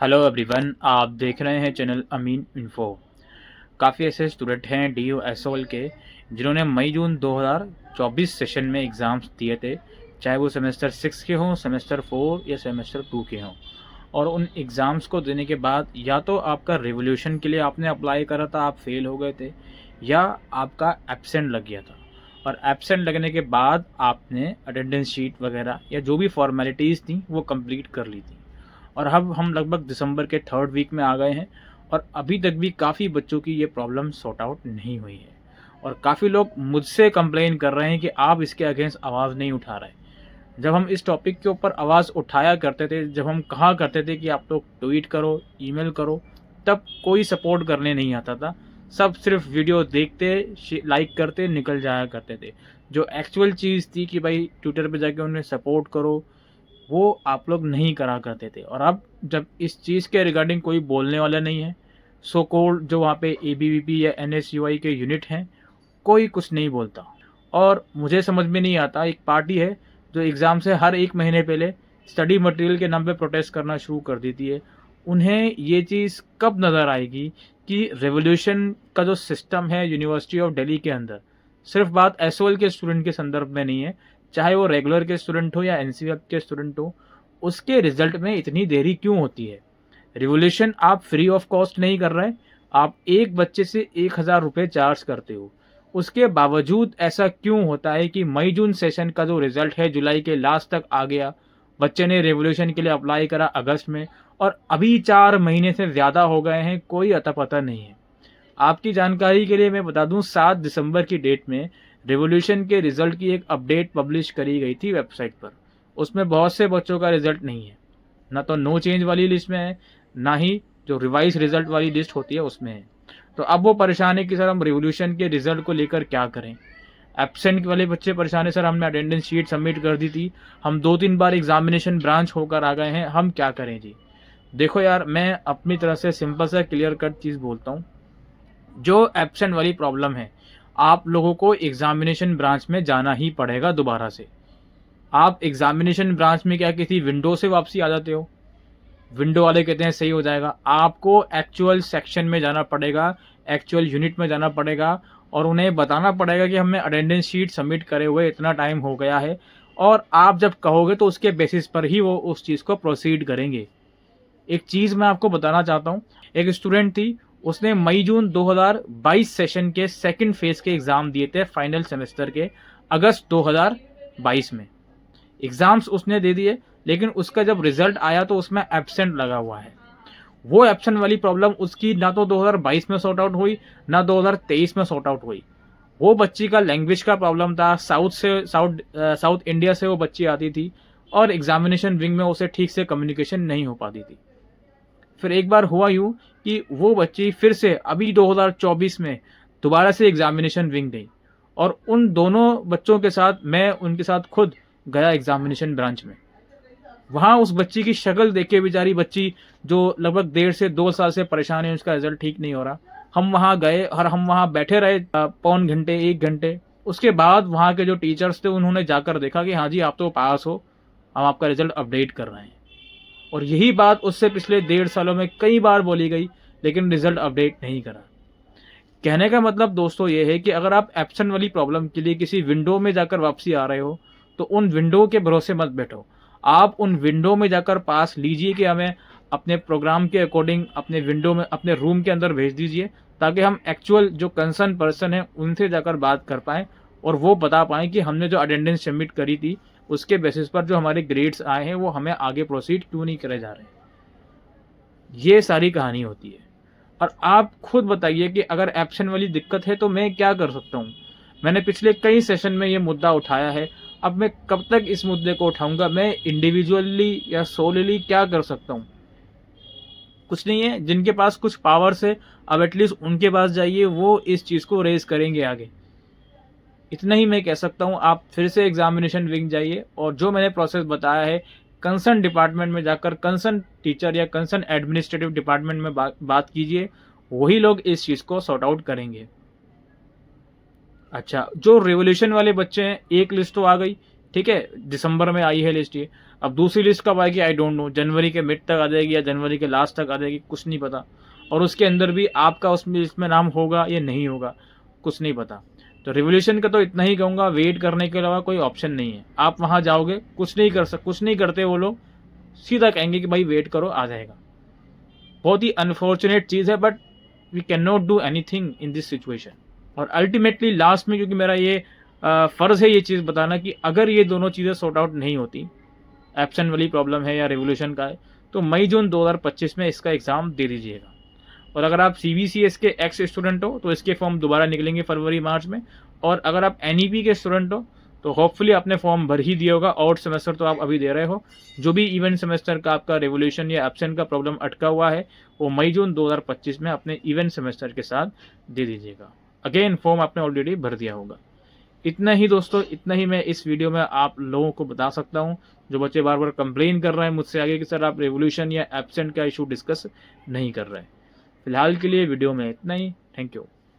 Hello everyone, आप देख रहे हैं चैनल अमीन इन्फो। काफ़ी ऐसे स्टूडेंट हैं डी एस के जिन्होंने मई जून 2024 सेशन में एग्ज़ाम्स दिए थे, चाहे वो सेमेस्टर 6 के हों, सेमेस्टर 4 या सेमेस्टर 2 के हों। और उन एग्ज़ाम्स को देने के बाद या तो आपका रिवोल्यूशन के लिए आपने अप्लाई करा था, आप फेल हो गए थे, या आपका एब्सेंट लग गया था। और एब्सेंट लगने के बाद आपने अटेंडेंस शीट वगैरह या जो भी फॉर्मेलिटीज़ थी वो कंप्लीट कर ली थी। और अब हम लगभग दिसंबर के 3rd वीक में आ गए हैं और अभी तक भी काफ़ी बच्चों की ये प्रॉब्लम सॉर्ट आउट नहीं हुई है। और काफ़ी लोग मुझसे कंप्लेन कर रहे हैं कि आप इसके अगेंस्ट आवाज़ नहीं उठा रहे। जब हम इस टॉपिक के ऊपर आवाज़ उठाया करते थे, जब हम कहा करते थे कि आप लोग ट्वीट करो, ईमेल करो, तब कोई सपोर्ट करने नहीं आता था। सब सिर्फ वीडियो देखते, लाइक करते, निकल जाया करते थे। जो एक्चुअल चीज़ थी कि भाई ट्विटर पे जाके उन्हें सपोर्ट करो, वो आप लोग नहीं करा करते थे। और अब जब इस चीज़ के रिगार्डिंग कोई बोलने वाला नहीं है, सो कॉल्ड जो वहाँ पे एबीवीपी या एनएसयूआई के यूनिट हैं, कोई कुछ नहीं बोलता। और मुझे समझ में नहीं आता, एक पार्टी है जो एग्ज़ाम से हर 1 महीने पहले स्टडी मटेरियल के नाम पे प्रोटेस्ट करना शुरू कर देती है। उन्हें ये चीज़ कब नज़र आएगी कि रिवॉल्यूशन का जो सिस्टम है यूनिवर्सिटी ऑफ दिल्ली के अंदर, सिर्फ बात एसओएल के स्टूडेंट के संदर्भ में नहीं है, चाहे वो रेगुलर के स्टूडेंट हो या एनसीएफ के स्टूडेंट हो, उसके रिजल्ट में इतनी देरी क्यों होती है। रिवोल्यूशन आप फ्री ऑफ कॉस्ट नहीं कर रहे, आप एक बच्चे से 1000 रुपये चार्ज करते हो। उसके बावजूद ऐसा क्यों होता है कि मई जून सेशन का जो रिजल्ट है जुलाई के लास्ट तक आ गया, बच्चे ने रिवोल्यूशन के लिए अप्लाई करा अगस्त में, और अभी 4 महीने से ज़्यादा हो गए हैं, कोई अता पता नहीं है। आपकी जानकारी के लिए मैं बता दूं, 7 दिसंबर की डेट में रिवोल्यूशन के रिजल्ट की एक अपडेट पब्लिश करी गई थी वेबसाइट पर। उसमें बहुत से बच्चों का रिजल्ट नहीं है, ना तो नो चेंज वाली लिस्ट में है, ना ही जो रिवाइज रिजल्ट वाली लिस्ट होती है उसमें है। तो अब वो परेशान है कि सर हम रिवोल्यूशन के रिजल्ट को लेकर क्या करें। एब्सेंट वाले बच्चे परेशान है, सर हमने अटेंडेंस शीट सबमिट कर दी थी, हम 2-3 बार एग्जामिनेशन ब्रांच होकर आ गए हैं, हम क्या करें जी। देखो यार, मैं अपनी तरफ से सिंपल सा क्लियर कट चीज़ बोलता हूँ। जो एब्सेंट वाली प्रॉब्लम है, आप लोगों को एग्जामिनेशन ब्रांच में जाना ही पड़ेगा दोबारा से। आप एग्जामिनेशन ब्रांच में क्या किसी विंडो से वापसी आ जाते हो, विंडो वाले कहते हैं सही हो जाएगा, आपको एक्चुअल सेक्शन में जाना पड़ेगा, एक्चुअल यूनिट में जाना पड़ेगा और उन्हें बताना पड़ेगा कि हमने अटेंडेंस शीट सबमिट करे हुए इतना टाइम हो गया है। और आप जब कहोगे तो उसके बेसिस पर ही वो उस चीज़ को प्रोसीड करेंगे। एक चीज़ मैं आपको बताना चाहता हूँ, एक स्टूडेंट थी, उसने मई जून 2022 सेशन के सेकंड फेज के एग्ज़ाम दिए थे फाइनल सेमेस्टर के, अगस्त 2022 में एग्ज़ाम्स उसने दे दिए, लेकिन उसका जब रिजल्ट आया तो उसमें एब्सेंट लगा हुआ है। वो एब्सेंट वाली प्रॉब्लम उसकी ना तो 2022 में सॉर्ट आउट हुई, ना 2023 में सॉर्ट आउट हुई। वो बच्ची का लैंग्वेज का प्रॉब्लम था, साउथ इंडिया से वो बच्ची आती थी और एग्जामिनेशन विंग में उसे ठीक से कम्युनिकेशन नहीं हो पाती थी। फिर एक बार हुआ यूँ कि वो बच्ची फिर से अभी 2024 में दोबारा से एग्जामिनेशन विंग गई और उन दोनों बच्चों के साथ मैं उनके साथ खुद गया एग्जामिनेशन ब्रांच में। वहाँ उस बच्ची की शक्ल देख के, बेचारी बच्ची जो लगभग 1.5 से 2 साल से परेशान है, उसका रिजल्ट ठीक नहीं हो रहा। हम वहाँ गए और हम वहाँ बैठे रहे पौन घंटे 1 घंटे। उसके बाद वहाँ के जो टीचर्स थे उन्होंने जाकर देखा कि हाँ जी आप तो पास हो, हम आपका रिजल्ट अपडेट कर रहे हैं। और यही बात उससे पिछले 1.5 सालों में कई बार बोली गई, लेकिन रिजल्ट अपडेट नहीं करा। कहने का मतलब दोस्तों ये है कि अगर आप एब्सेंट वाली प्रॉब्लम के लिए किसी विंडो में जाकर वापसी आ रहे हो, तो उन विंडो के भरोसे मत बैठो। आप उन विंडो में जाकर पास लीजिए कि हमें अपने प्रोग्राम के अकॉर्डिंग अपने विंडो में, अपने रूम के अंदर भेज दीजिए, ताकि हम एक्चुअल जो कंसर्न पर्सन है उनसे जाकर बात कर पाएँ और वो बता पाएँ कि हमने जो अटेंडेंस सबमिट करी थी उसके बेसिस पर जो हमारे ग्रेड्स आए हैं वो हमें आगे प्रोसीड क्यों नहीं करे जा रहे। ये सारी कहानी होती है। और आप खुद बताइए कि अगर एब्सेंट वाली दिक्कत है तो मैं क्या कर सकता हूँ। मैंने पिछले कई सेशन में ये मुद्दा उठाया है, अब मैं कब तक इस मुद्दे को उठाऊंगा। मैं इंडिविजुअली या सोलली क्या कर सकता हूँ, कुछ नहीं है। जिनके पास कुछ पावर्स है, अब एटलीस्ट उनके पास जाइए, वो इस चीज़ को रेज करेंगे आगे। इतना ही मैं कह सकता हूँ। आप फिर से एग्जामिनेशन विंग जाइए और जो मैंने प्रोसेस बताया है, कंसर्न डिपार्टमेंट में जाकर कंसर्न टीचर या कंसर्न एडमिनिस्ट्रेटिव डिपार्टमेंट में बात कीजिए, वही लोग इस चीज़ को सॉर्ट आउट करेंगे। अच्छा, जो रिवोल्यूशन वाले बच्चे हैं, एक लिस्ट तो आ गई ठीक है, दिसंबर में आई है लिस्ट ये। अब दूसरी लिस्ट कब आएगी आई डोंट नो, जनवरी के मिड तक आ जाएगी या जनवरी के लास्ट तक आ जाएगी, कुछ नहीं पता। और उसके अंदर भी आपका उसमें लिस्ट में नाम होगा या नहीं होगा, कुछ नहीं पता। तो रिवोल्यूशन का तो इतना ही कहूँगा, वेट करने के अलावा कोई ऑप्शन नहीं है। आप वहाँ जाओगे, कुछ नहीं करते वो लोग, सीधा कहेंगे कि भाई वेट करो, आ जाएगा। बहुत ही अनफॉर्चुनेट चीज़ है, but we can not do anything in this situation. और अल्टीमेटली लास्ट में, क्योंकि मेरा ये फ़र्ज़ है ये चीज़ बताना कि अगर ये दोनों चीज़ें सॉर्ट आउट नहीं होती, एब्सेंट वाली प्रॉब्लम है या रिवोल्यूशन का है, तो मई जून 2025 में इसका एग्ज़ाम दे दीजिएगा। और अगर आप CBCS के एक्स स्टूडेंट हो तो इसके फॉर्म दोबारा निकलेंगे फरवरी मार्च में। और अगर आप NEP के स्टूडेंट हो तो होपफुली आपने फॉर्म भर ही दिया होगा, आउट सेमेस्टर तो आप अभी दे रहे हो। जो भी इवेंट सेमेस्टर का आपका रिवोल्यूशन या एब्सेंट का प्रॉब्लम अटका हुआ है, वो मई जून 2025 में अपने इवेंट सेमेस्टर के साथ दे दीजिएगा। अगेन फॉर्म आपने ऑलरेडी भर दिया होगा। इतना ही दोस्तों, इतना ही मैं इस वीडियो में आप लोगों को बता सकता हूँ। जो बच्चे बार बार कंप्लेन कर रहे हैं मुझसे आगे कि सर आप रिवोल्यूशन या एब्सेंट का इशू डिस्कस नहीं कर रहे हैं। फिलहाल के लिए वीडियो में इतना ही। Thank you.